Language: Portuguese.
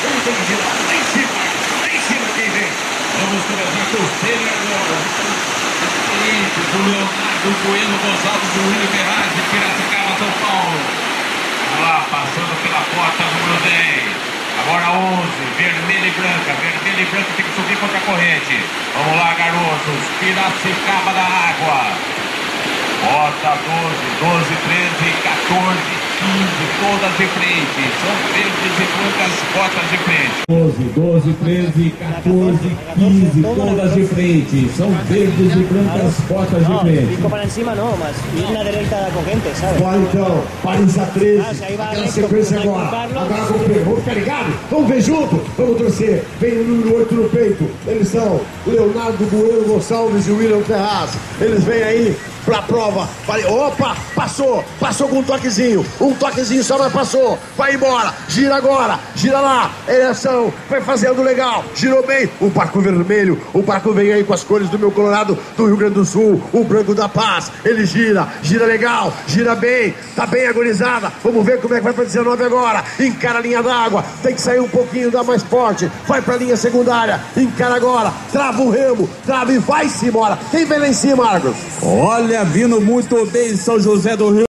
Ele tem que girar lá em cima quem vem. Vamos começar com o Ceni agora. O Leonardo Bueno Gonçalves, o William Ferraz de Piracicaba, São Paulo. Olha lá, passando pela porta número 10. Agora 11, vermelha e branca. Vermelha e branca tem que subir contra a corrente. Vamos lá, garotos. Piracicaba da água. Bota 12, 12, 13, 14, 15, todas de frente. São verdes e brancas, botas de frente. 12, 13, 14, 15, todas de frente. São verdes e brancas, botas de frente. Pico para encima não, mas ir na direita da corrente, sabe? Vai então, Paris a 13, aquela sequência agora. Agora vamos ficar ligado, vamos ver junto, vamos torcer. Vem o número 8 no peito. Eles são Leonardo Bueno Gonçalves e William Ferraz. Eles vêm aí pra prova. Opa, passou com um toquezinho só, mas passou, vai embora, gira agora, gira lá, ereção, vai fazendo legal, girou bem, o barco vermelho, o barco vem aí com as cores do meu Colorado, do Rio Grande do Sul, o branco da paz, ele gira legal, gira bem, tá bem agonizada, vamos ver como é que vai pra 19 agora, encara a linha d'água, tem que sair um pouquinho, dá mais forte, vai pra linha secundária, encara agora, trava o remo, trava e vai-se embora, quem vem lá em cima, Marcos? Olha, vindo muito bem São José do Rio.